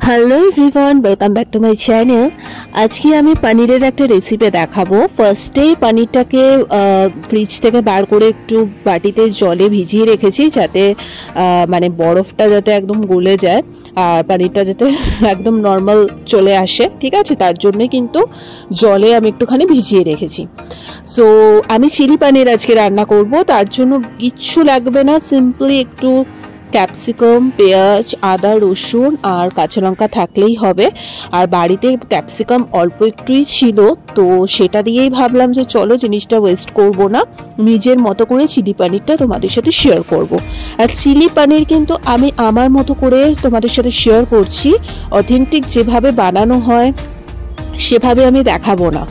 Hello everyone, welcome back to my channel. আজকে আমি পনিরের একটা রেসিপি দেখাবো। ফার্স্টেই পনিরটাকে ফ্রিজ থেকে বার করে একটু বাটিতে জলে ভিজিয়ে রেখেছি, যাতে মানে বরফটা যাতে একদম গলে যায় আর পনিরটা যাতে একদম নর্মাল চলে আসে, ঠিক আছে? তার জন্যে কিন্তু জলে আমি একটুখানি ভিজিয়ে রেখেছি। সো আমি চিলি পনির আজকে রান্না করব। তার জন্য কিচ্ছু লাগবে না, সিম্পলি একটু ক্যাপসিকাম, পেঁয়াজ, আদা, রসুন আর কাঁচা লঙ্কা থাকলেই হবে। আর বাড়িতে ক্যাপসিকাম অল্প একটুই ছিল, তো সেটা দিয়েই ভাবলাম যে চলো জিনিসটা ওয়েস্ট করব না, নিজের মতো করে চিলি পনিরটা তোমাদের সাথে শেয়ার করব। আর চিলি পনির কিন্তু আমি আমার মতো করে তোমাদের সাথে শেয়ার করছি, অথেন্টিক যেভাবে বানানো হয় সেভাবে আমি দেখাবো না।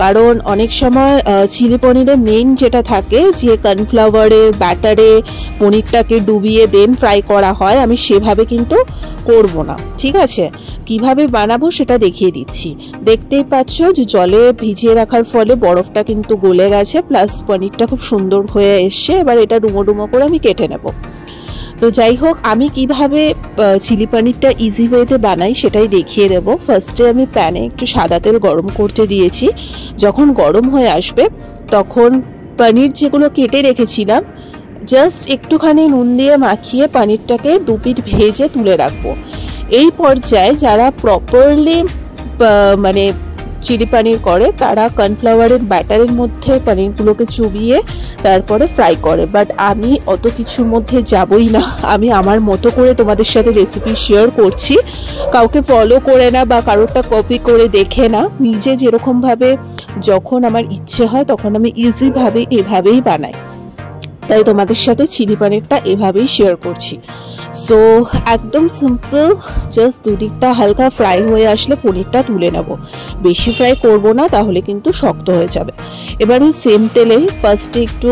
কারণ অনেক সময় চিলি পনিরের মেইন যেটা থাকে যে কর্নফ্লাওয়ারের ব্যাটারে পনিরটাকে ডুবিয়ে দেন ফ্রাই করা হয়, আমি সেভাবে কিন্তু করব না, ঠিক আছে? কিভাবে বানাবো সেটা দেখিয়ে দিচ্ছি। দেখতেই পাচ্ছ যে জলে ভিজিয়ে রাখার ফলে বরফটা কিন্তু গলে গেছে, প্লাস পনিরটা খুব সুন্দর হয়ে এসছে। এবার এটা ডুমো ডুমো করে আমি কেটে নেব। তো যাই হোক, আমি কিভাবে চিলি পনিরটা ইজি ওয়েতে বানাই সেটাই দেখিয়ে দেবো। ফার্স্টে আমি প্যানে একটু সাদা তেল গরম করতে দিয়েছি। যখন গরম হয়ে আসবে তখন পনির যেগুলো কেটে রেখেছিলাম জাস্ট একটুখানি নুন দিয়ে মাখিয়ে পনিরটাকে দু পিঠ ভেজে তুলে রাখবো। এই পর্যায়ে যারা প্রপারলি মানে চিলি পনির করে তারা কর্নফ্লাওয়ারের ব্যাটারের মধ্যে পনিরগুলোকে চুবিয়ে তারপরে ফ্রাই করে, বাট আমি অত কিছুর মধ্যে যাবই না। আমি আমার মতো করে তোমাদের সাথে রেসিপি শেয়ার করছি, কাউকে ফলো করে না বা কারোরটা কপি করে দেখে না। নিজে যেরকমভাবে যখন আমার ইচ্ছে হয় তখন আমি ইজিভাবে এভাবেই বানাই, তাই তোমাদের সাথে চিলি পনিরটা এভাবেই শেয়ার করছি। সো একদম সিম্পল, জাস্ট দুদিকটা হালকা ফ্রাই হয়ে আসলে পনিরটা তুলে নেব। বেশি ফ্রাই করব না, তাহলে কিন্তু শক্ত হয়ে যাবে। এবারে সেম তেলে ফার্স্টে একটু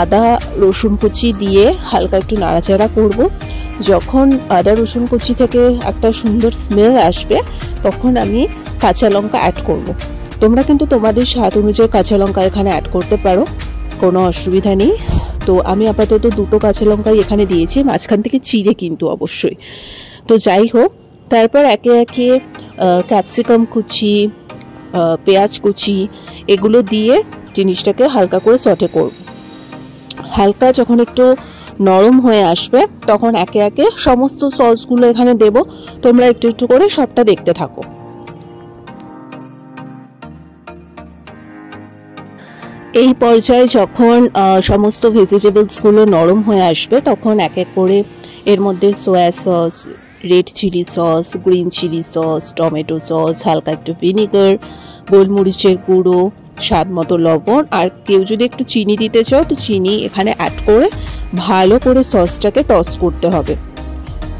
আদা রসুন কুচি দিয়ে হালকা একটু নাড়াচাড়া করব। যখন আদা রসুন কুচি থেকে একটা সুন্দর স্মেল আসবে তখন আমি কাঁচা লঙ্কা অ্যাড করব। তোমরা কিন্তু তোমাদের স্বাদ অনুযায়ী কাঁচা লঙ্কা এখানে অ্যাড করতে পারো, কোনো অসুবিধা নেই। তো আমি আপাতত দুটো কাঁচা লঙ্কাই এখানে দিয়েছি, মাঝখান থেকে চিড়ে কিন্তু অবশ্যই। তো যাই হোক, তারপর একে একে ক্যাপসিকাম কুচি, পেঁয়াজ কুচি এগুলো দিয়ে জিনিসটাকে হালকা করে সটে করব। হালকা যখন একটু নরম হয়ে আসবে তখন একে একে সমস্ত সসগুলো এখানে দেব। তোমরা একটু একটু করে সবটা দেখতে থাকো। এই পর্যায়ে যখন সমস্ত ভেজিটেবলসগুলো নরম হয়ে আসবে তখন এক এক করে এর মধ্যে soya sauce, red chilli sauce, green chilli sauce, tomato sauce, হালকা একটু ভিনিগার, গোলমরিচের গুঁড়ো, স্বাদ মতো লবণ, আর কেউ যদি একটু চিনি দিতে চাও তো চিনি এখানে অ্যাড করে ভালো করে সসটাকে টস করতে হবে।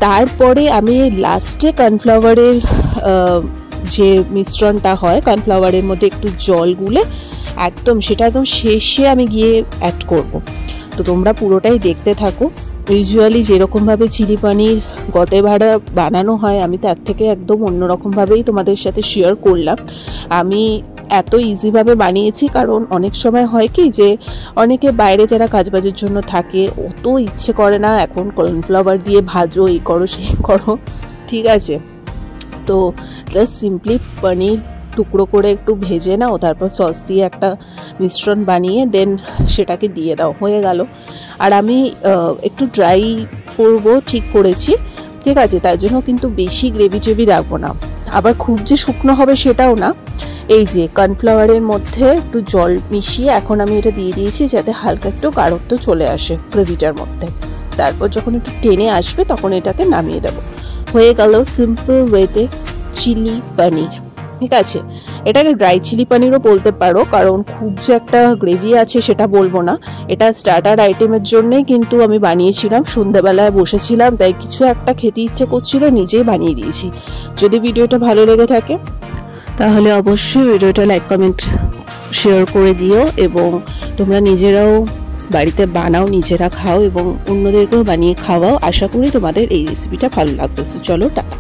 তারপরে আমি লাস্টে কর্নফ্লাওয়ারের যে মিশ্রণটা হয়, কর্নফ্লাওয়ারের মধ্যে একটু জল গুলে একদম সেটা একদম শেষে আমি গিয়ে অ্যাড করব। তো তোমরা পুরোটাই দেখতে থাকো। ইউজুয়ালি যেরকমভাবে চিলি পনির গতে ভাড়া বানানো হয় আমি তার থেকে একদম অন্যরকমভাবেই তোমাদের সাথে শেয়ার করলাম। আমি এত ইজিভাবে বানিয়েছি কারণ অনেক সময় হয় কি যে অনেকে বাইরে যারা কাজবাজের জন্য থাকে অত ইচ্ছে করে না এখন কর্নফ্লাওয়ার দিয়ে ভাজো, এই করো সেই করো, ঠিক আছে? তো জাস্ট সিম্পলি পনির টুকরো করে একটু ভেজে নাও, তারপর সস দিয়ে একটা মিশ্রণ বানিয়ে দেন সেটাকে দিয়ে দাও, হয়ে গেল। আর আমি একটু ড্রাই করব ঠিক করেছি, ঠিক আছে? তার জন্য কিন্তু বেশি গ্রেভি টেভি রাখবো না, আবার খুব যে শুকনো হবে সেটাও না। এই যে কর্নফ্লাওয়ারের মধ্যে একটু জল মিশিয়ে এখন আমি এটা দিয়ে দিয়েছি যাতে হালকা একটু গাঢ়ত্ব চলে আসে গ্রেভিটার মধ্যে। তারপর যখন একটু টেনে আসবে তখন এটাকে নামিয়ে দেবো। হয়ে গেল সিম্পল ওয়েতে চিলি পনির, ঠিক আছে? এটাকে ড্রাই চিলি পনিরও বলতে পারো, কারণ খুব যে একটা গ্রেভি আছে সেটা বলবো না। এটা স্টার্টার আইটেমের জন্যই কিন্তু আমি বানিয়েছিলাম, সন্ধ্যাবেলায় বসেছিলাম তাই কিছু একটা খেতে ইচ্ছে করছিল, নিজেই বানিয়ে দিয়েছি। যদি ভিডিওটা ভালো লেগে থাকে তাহলে অবশ্যই ভিডিওটা লাইক কমেন্ট শেয়ার করে দিও, এবং তোমরা নিজেরাও বাড়িতে বানাও, নিজেরা খাও এবং অন্যদেরকেও বানিয়ে খাওয়াও। আশা করি তোমাদের এই রেসিপিটা ভালো লাগবে। চলো টাটা।